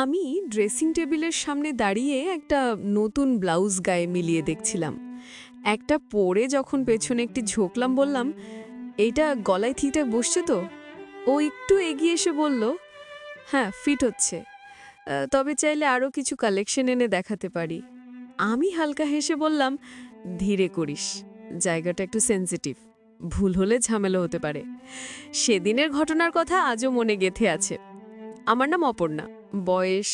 আমি ড্রেসিং টেবিলের সামনে দাঁড়িয়ে একটা নতুন ব্লাউজ গায়ে মিলিয়ে দেখছিলাম। একটা পরে যখন পেছনে একটি ঝোঁকলাম, বললাম, এইটা গলায় ঠিকঠাক বসছে তো? ও একটু এগিয়ে এসে বলল, হ্যাঁ, ফিট হচ্ছে। তবে চাইলে আরও কিছু কালেকশন এনে দেখাতে পারি। আমি হালকা হেসে বললাম, ধীরে করিস, জায়গাটা একটু সেনসিটিভ, ভুল হলে ঝামেলা হতে পারে। সেদিনের ঘটনার কথা আজও মনে গেঁথে আছে। আমার নাম অপর্ণা। বয়স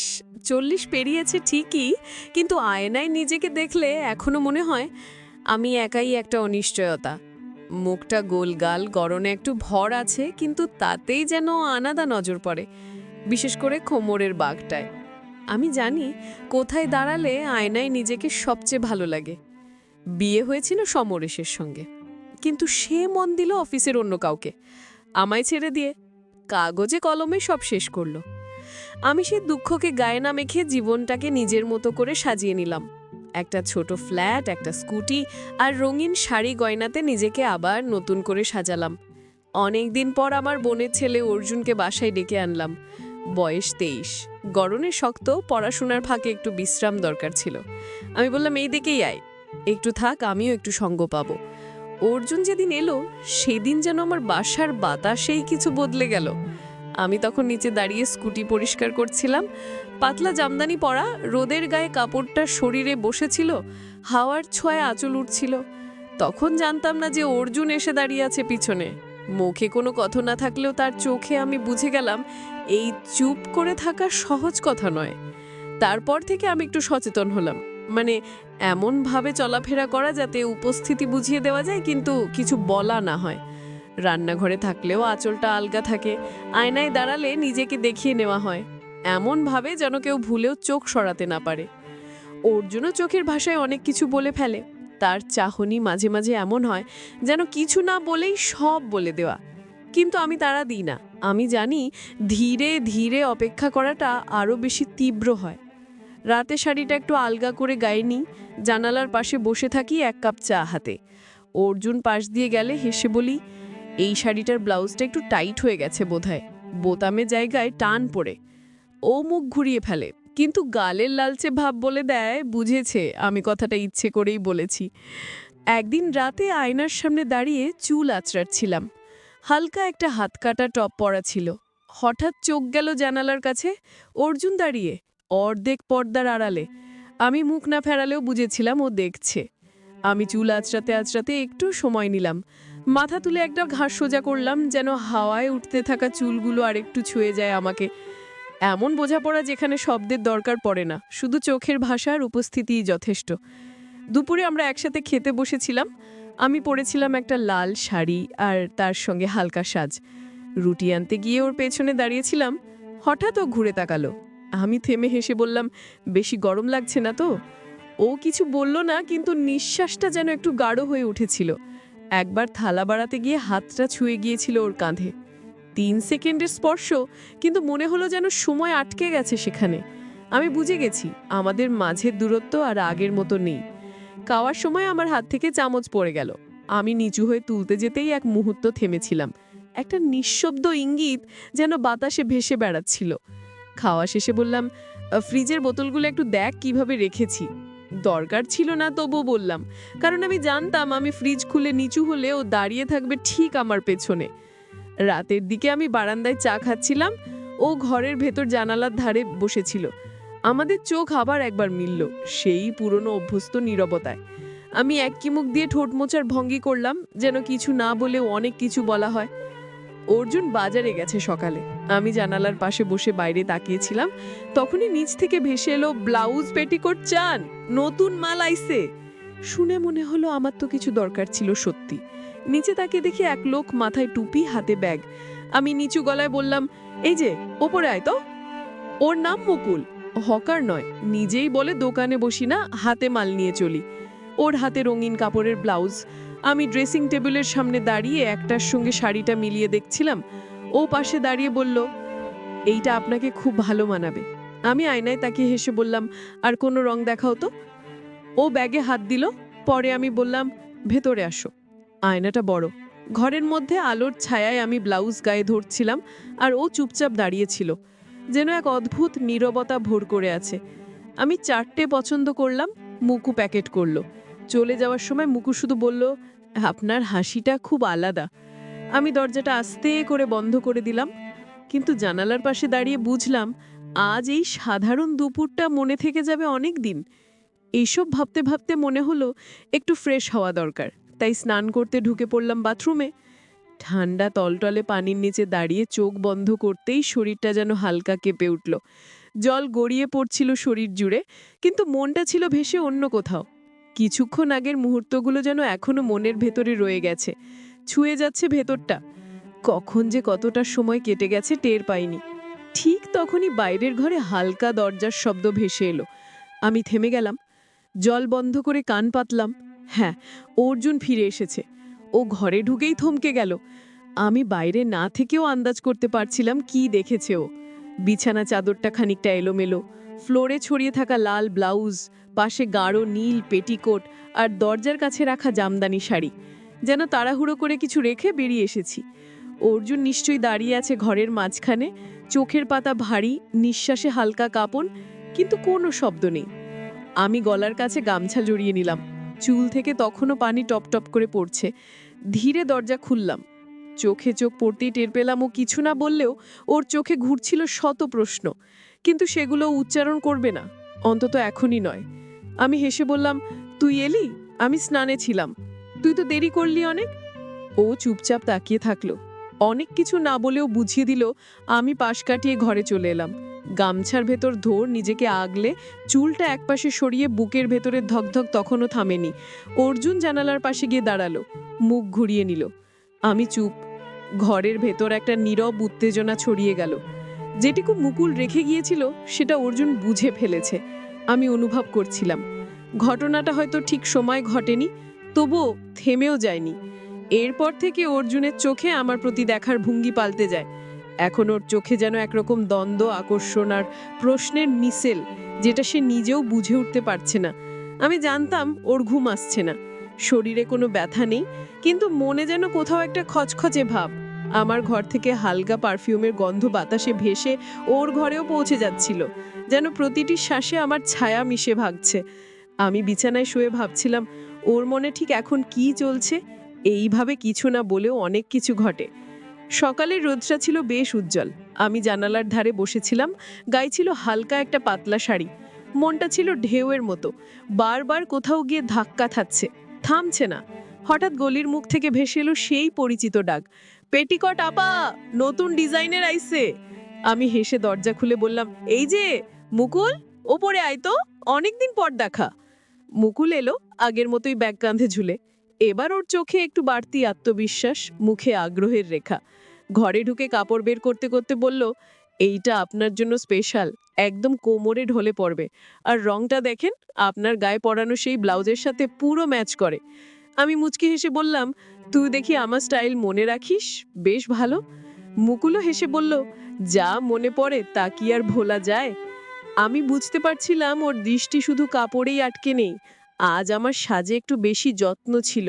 40 পেরিয়েছে ঠিকই, কিন্তু আয়নায় নিজেকে দেখলে এখনো মনে হয় আমি একাই একটা অনিশ্চয়তা। মুখটা গোলগাল, গড়নে একটু ভর আছে, কিন্তু তাতেই যেন আলাদা নজর পড়ে, বিশেষ করে কোমরের বাঘটায়। আমি জানি কোথায় দাঁড়ালে আয়নায় নিজেকে সবচেয়ে ভালো লাগে। বিয়ে হয়েছিল সমরেশের সঙ্গে, কিন্তু সে মন দিল অফিসের অন্য কাউকে, আমায় ছেড়ে দিয়ে কাগজে কলমে সব শেষ করলো। আমি সেই দুঃখকে গায়ে না মেখে জীবনটাকে নিজের মতো করে সাজিয়ে নিলাম। একটা ছোট ফ্ল্যাট, একটা স্কুটি আর রঙিন শাড়ি গয়নাতে নিজেকে আবার নতুন করে সাজালাম। অনেক দিন পর আমার বোনের ছেলে অর্জুনকে বাসায় ডেকে আনলাম। বয়স 23, গড়নে শক্ত, পড়াশোনার ফাঁকে একটু বিশ্রাম দরকার ছিল। আমি বললাম, এই দিকেই আয়, একটু থাক, আমিও একটু সঙ্গ পাবো। অর্জুন যেদিন এলো, সেদিন যেন আমার বাসার বাতাসেই কিছু বদলে গেল। আমি তখন নিচে দাঁড়িয়ে স্কুটি পরিষ্কার করছিলাম। পাতলা জামদানি পরা, রোদের গায়ে কাপড়টা শরীরে বসেছিল, হাওয়ার ছোঁয়ায় আঁচল উঠছিল। তখন জানতাম না যে অর্জুন এসে দাঁড়িয়ে আছে পিছনে। মুখে কোনো কথা না থাকলেও তার চোখে আমি বুঝে গেলাম এই চুপ করে থাকা সহজ কথা নয়। তারপর থেকে আমি একটু সচেতন হলাম, মানে এমনভাবে চলাফেরা করা যাতে উপস্থিতি বুঝিয়ে দেওয়া যায় কিন্তু কিছু বলা না হয়। রান্নাঘরে থাকলেও আঁচলটা আলগা থাকে, আয়নায় দাঁড়ালে নিজেকে দেখিয়ে নেওয়া হয় এমনভাবে যেন কেউ ভুলেও চোখ সরাতে না পারে। অর্জুনও চোখের ভাষায় অনেক কিছু বলে ফেলে। তার চাহনি মাঝে মাঝে এমন হয় যেন কিছু না বলেই সব বলে দেওয়া, কিন্তু আমি তাড়া দিই না। আমি জানি ধীরে ধীরে অপেক্ষা করাটা আরও বেশি তীব্র হয়। রাতে শাড়িটা একটু আলগা করে গায়ে নিই, জানালার পাশে বসে থাকি এক কাপ চা হাতে। অর্জুন পাশ দিয়ে গেলে হেসে বলি, এই শাড়িটার ব্লাউজটা একটু টাইট হয়ে গেছে বোধহয়, বোতামের জায়গায় টান পড়ে। ও মুখ ঘুরিয়ে ফেলে, কিন্তু গালের লালচে ভাব বলে দেয় বুঝেছে আমি কথাটা ইচ্ছে করেই বলেছি। একদিন রাতে আয়নার সামনে দাঁড়িয়ে চুল আঁচড়াচ্ছিলাম। হালকা একটা হাত কাটা টপ পরা ছিল। হঠাৎ চোখ গেল জানালার কাছে, অর্জুন দাঁড়িয়ে অর্ধেক পর্দার আড়ালে। আমি মুখ না ফেরালেও বুঝেছিলাম ও দেখছে। আমি চুল আঁচড়াতে আঁচড়াতে একটু সময় নিলাম, মাথা তুলে একটা ঘাস সোজা করলাম যেন হাওয়ায় উঠতে থাকা চুলগুলো আরেকটু ছুঁয়ে যায় আমাকে। এমন বোঝাপড়া যেখানে শব্দের দরকার পড়ে না, শুধু চোখের ভাষার উপস্থিতিই যথেষ্ট। দুপুরে আমরা একসাথে খেতে বসেছিলাম। আমি পরেছিলাম একটা লাল শাড়ি আর তার সঙ্গে হালকা সাজ। রুটি আনতে গিয়ে ওর পেছনে দাঁড়িয়েছিলাম। হঠাৎ ও ঘুরে তাকালো। আমি থেমে হেসে বললাম, বেশি গরম লাগছে না তো? ও কিছু বলল না, কিন্তু নিঃশ্বাসটা যেন একটু গাঢ় হয়ে উঠেছিল। একবার থালা বাড়াতে গিয়ে হাতটা ছুঁয়ে গিয়েছিল ওর কাঁধে। 3 সেকেন্ডের স্পর্শ, কিন্তু মনে হলো যেন সময় আটকে গেছে সেখানে। আমি বুঝে গেছি আমাদের মাঝের দূরত্ব আর আগের মতো নেই। খাওয়ার সময় আমার হাত থেকে চামচ পড়ে গেল। আমি নিচু হয়ে তুলতে যেতেই এক মুহূর্ত থেমেছিলাম। একটা নিঃশব্দ ইঙ্গিত যেন বাতাসে ভেসে বেড়াচ্ছিল। খাওয়া শেষে বললাম, ফ্রিজের বোতলগুলো একটু দেখ কিভাবে রেখেছি। দরকার ছিল না, তবুও বললাম, কারণ আমি জানতাম আমি ফ্রিজ খুলে নিচু হলে ও দাঁড়িয়ে থাকবে ঠিক আমার পেছনে। রাতের দিকে আমি বারান্দায় চা খাচ্ছিলাম, ও ঘরের ভেতর জানালার ধারে বসেছিল। আমাদের চোখ আবার একবার মিলল, সেই পুরনো অভ্যস্ত নীরবতায়। আমি এক কিমুখ দিয়ে ঠোঁট মোচার ভঙ্গি করলাম, যেন কিছু না বলেও অনেক কিছু বলা হয়। অর্জুন বাজারে গেছে সকালে। আমি জানালার পাশে বসে বাইরে তাকিয়েছিলাম। তখনই নিচ থেকে ভেসে এলো, ব্লাউজ পেটিকোট চান, নতুন মাল আইছে। শুনে মনে হলো আমার তো কিছু দরকার ছিল সত্যি। নিচে তাকিয়ে দেখি এক লোক, মাথায় টুপি, হাতে ব্যাগ। আমি নিচু গলায় বললাম, এই যে ওপরে আয় তো। ওর নাম মুকুল, হকার নয়, নিজেই বলে দোকানে বসি না, হাতে মাল নিয়ে চলি। ওর হাতে রঙিন কাপড়ের ব্লাউজ। আমি ড্রেসিং টেবিলের সামনে দাঁড়িয়ে একটার সঙ্গে শাড়িটা মিলিয়ে দেখছিলাম। ও পাশে দাঁড়িয়ে বলল, এইটা আপনাকে খুব ভালো মানাবে। আমি আয়নায় তাকিয়ে হেসে বললাম, আর কোনো রং দেখাও তো। ও ব্যাগে হাত দিল। পরে আমি বললাম, ভেতরে আসো। আয়নাটা বড়, ঘরের মধ্যে আলোর ছায়ায় আমি ব্লাউজ গায়ে ধরছিলাম আর ও চুপচাপ দাঁড়িয়েছিল। যেন এক অদ্ভুত নীরবতা ভর করে আছে। আমি 4টে পছন্দ করলাম, মুকু প্যাকেট করলো। চলে যাওয়ার সময় মুকু শুধু বলল, আপনার হাসিটা খুব আলাদা। আমি দরজাটা আস্তে করে বন্ধ করে দিলাম, কিন্তু জানালার পাশে দাঁড়িয়ে বুঝলাম আজ এই সাধারণ দুপুরটা মনে থেকে যাবে অনেক দিন। এইসব ভাবতে ভাবতে মনে হলো একটু ফ্রেশ হওয়া দরকার, তাই স্নান করতে ঢুকে পড়লাম বাথরুমে। ঠান্ডা তলটলে পানির নিচে দাঁড়িয়ে চোখ বন্ধ করতেই শরীরটা যেন হালকা কেঁপে উঠল। জল গড়িয়ে পড়ছিল শরীর জুড়ে, কিন্তু মনটা ছিল ভেসে অন্য কোথাও। কিছুক্ষণ আগের মুহূর্তগুলো যেন এখনো মনের ভেতরে রয়ে গেছে, ছুঁয়ে যাচ্ছে ভেতরটা। কখন যে কতটা সময় কেটে গেছে টের পাইনি। ঠিক তখনই বাইরের ঘরে হালকা দরজার শব্দ ভেসে এলো। আমি থেমে গেলাম, জল বন্ধ করে কান পাতলাম। হ্যাঁ, অর্জুন ফিরে এসেছে। ও ঘরে ঢুকেই থমকে গেল। আমি বাইরে না থেকেও আন্দাজ করতে পারছিলাম কি দেখেছে ও। বিছানা চাদরটা খানিকটা এলোমেলো, ফ্লোরে ছড়িয়ে থাকা লাল ব্লাউজ, পাশে গাঢ় নীল পেটিকোট, আর দরজার কাছে রাখা জামদানি শাড়ি। যেন তাড়াহুড়ো করে কিছু রেখে বেরিয়ে এসেছি। অর্জুন নিশ্চয়ই দাঁড়িয়ে আছে ঘরের মাঝখানে, চোখের পাতা ভারী, নিঃশ্বাসে হালকা কাঁপন, কিন্তু কোনো শব্দ নেই। আমি গলার কাছে গামছা জড়িয়ে নিলাম। চুল থেকে তখনও পানি টপ টপ করে পড়ছে। ধীরে দরজা খুললাম। চোখে চোখ পড়তেই টের পেলাম ও কিছু না বললেও ওর চোখে ঘুরছিল শত প্রশ্ন, কিন্তু সেগুলো উচ্চারণ করবে না, অন্তত এখনই নয়। আমি হেসে বললাম, তুই এলি? আমি স্নানে ছিলাম। তুই তো দেরি করলি অনেক। ও চুপচাপ তাকিয়ে থাকলো, অনেক কিছু না বলেও বুঝিয়ে দিল। আমি পাশ কাটিয়ে ঘরে চলে এলাম। গামছার ভেতর ধর নিজেকে আগলে চুলটা একপাশে সরিয়ে বুকের ভেতরে ধকধক তখনও থামেনি। অর্জুন জানালার পাশে গিয়ে দাঁড়ালো, মুখ ঘুরিয়ে নিল। আমি চুপ। ঘরের ভেতর একটা নীরব উত্তেজনা ছড়িয়ে গেল। যেটুকু মুকুল রেখে গিয়েছিল সেটা অর্জুন বুঝে ফেলেছে, আমি অনুভব করছিলাম। ঘটনাটা হয়তো ঠিক সময় ঘটেনি, তবুও থেমেও যায়নি। এরপর থেকে অর্জুনের চোখে আমার প্রতি দেখার ভঙ্গি পাল্টে যায়। এখন ওর চোখে যেন একরকম দ্বন্দ্ব, আকর্ষণ আর প্রশ্নের মিশেল, যেটা সে নিজেও বুঝে উঠতে পারছে না। আমি জানতাম ওর ঘুম আসছে না, শরীরে কোনো ব্যথা নেই, কিন্তু মনে যেন কোথাও একটা খচখচে ভাব। আমার ঘর থেকে হালকা পারফিউমের গন্ধ বাতাসে ভেসে ওর ঘরেও পৌঁছে যাচ্ছিল, যেন প্রতিটি শ্বাসে আমার ছায়া মিশে ভাগছে। আমি বিছানায় শুয়ে ভাবছিলাম ওর মনে ঠিক এখন কি চলছে। এইভাবে কিছু না বলেও অনেক কিছু ঘটে। সকালের রোদটা ছিল বেশ উজ্জ্বল। আমি জানালার ধারে বসেছিলাম, গায়ে ছিল হালকা একটা পাতলা শাড়ি। মনটা ছিল ঢেউয়ের মতো, বারবার কোথাও গিয়ে ধাক্কা খাচ্ছে, থামছে না। হঠাৎ গলির মুখ থেকে ভেসে এলো সেই পরিচিত ডাক, পেটিকট আপা, নতুন ডিজাইনের আইছে। আমি হেসে দরজা খুলে বললাম, এই যে মুকুল, ওপরে আয় তো, অনেকদিন পর দেখা। মুকুল এলো, আগের মতোই ব্যাগ কাঁধে ঝুলে। এবার ওর চোখে একটু বাড়তি আত্মবিশ্বাস, মুখে আগ্রহের রেখা। ঘরে ঢুকে কাপড় বের করতে করতে বলল, এইটা আপনার জন্য স্পেশাল, একদম কোমরে ঢলে পড়বে। আর রংটা দেখেন, আপনার গায়ে পরানো সেই ব্লাউজের সাথে পুরো ম্যাচ করে। আমি মুচকি হেসে বললাম, তুই দেখি আমার স্টাইল মনে রাখিস, বেশ ভালো। মুকুলও হেসে বলল, যা মনে পড়ে তা কি আর ভোলা যায়। আমি বুঝতে পারছিলাম ওর দৃষ্টি শুধু কাপড়েই আটকে নেই, আজ আমার সাজে একটু বেশি যত্ন ছিল,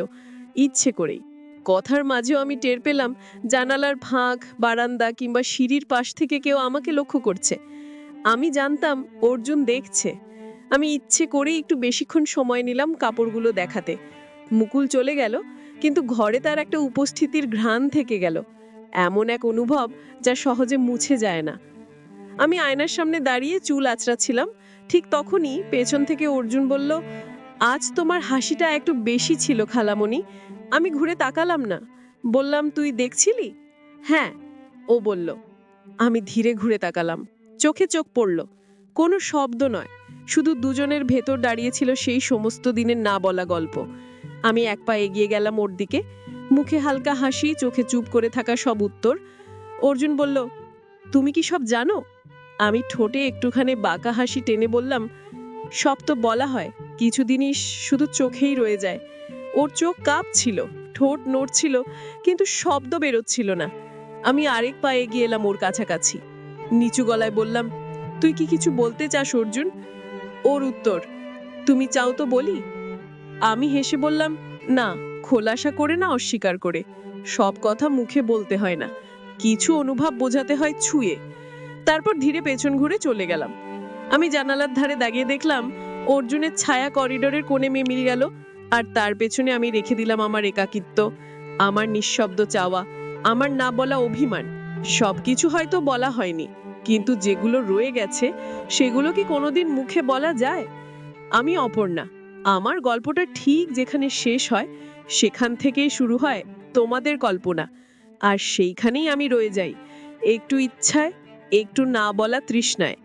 ইচ্ছে করেই। কথার মাঝেও আমি টের পেলাম জানালার ফাঁক, বারান্দা কিংবা সিঁড়ির পাশ থেকে কেউ আমাকে লক্ষ্য করছে। আমি জানতাম অর্জুন দেখছে। আমি ইচ্ছে করেই একটু বেশিক্ষণ সময় নিলাম কাপড়গুলো দেখাতে। মুকুল চলে গেল, কিন্তু ঘরে তার একটা উপস্থিতির ঘ্রাণ থেকে গেল, এমন এক অনুভব যা সহজে মুছে যায় না। আমি আয়নার সামনে দাঁড়িয়ে চুল আঁচড়াচ্ছিলাম, ঠিক তখনই পেছন থেকে অর্জুন বলল, আজ তোমার হাসিটা একটু বেশি ছিল খালামণি। আমি ঘুরে তাকালাম না, বললাম, তুই দেখছিলি? হ্যাঁ, ও বলল। আমি ধীরে ঘুরে তাকালাম, চোখে চোখ পড়ল। কোনো শব্দ নয়, শুধু দুজনের ভেতর দাঁড়িয়েছিল সেই সমস্ত দিনের না বলা গল্প। আমি এক পা এগিয়ে গেলাম ওর দিকে, মুখে হালকা হাসি, চোখে চুপ করে থাকা সব উত্তর। অর্জুন বলল, তুমি কি সব জানো? আমি ঠোঁটে একটুখানি বাঁকা হাসি টেনে বললাম, সব তো বলা হয়, কিছু জিনিস শুধু চোখেই রয়ে যায়। ওর চোখ কাঁপছিল, ঠোঁট নড়ছিল, কিন্তু শব্দ বেরোচ্ছিল না। আমি আরেক পা এগিয়ে এলাম ওর কাছাকাছি, নিচু গলায় বললাম, তুই কি কিছু বলতে চাস অর্জুন? ওর উত্তর, তুমি চাও তো বলি। আমি হেসে বললাম, না, খোলাসা করে না, অস্বীকার করে। সব কথা মুখে বলতে হয় না, কিছু অনুভব বোঝাতে হয় ছুঁয়ে। তারপর ধীরে পেছন ঘুরে চলে গেলাম। আমি জানালার ধারে দাঁড়িয়ে দেখলাম অর্জুনের ছায়া করিডোরের কোণে মিলিয়ে গেল, আর তার পেছনে আমি রেখে দিলাম আমার একাকিত্ব, আমার নিঃশব্দ চাওয়া, আমার না বলা অভিমান। সবকিছু হয়তো বলা হয়নি, কিন্তু যেগুলো রয়ে গেছে সেগুলো কি কোনোদিন মুখে বলা যায়? আমি অপর্ণা। আমার গল্পটা ঠিক যেখানে শেষ হয় সেখান থেকেই শুরু হয় তোমাদের কল্পনা, আর সেইখানেই আমি রয়ে যাই, একটু ইচ্ছায়, একটু না বলা তৃষ্ণায়।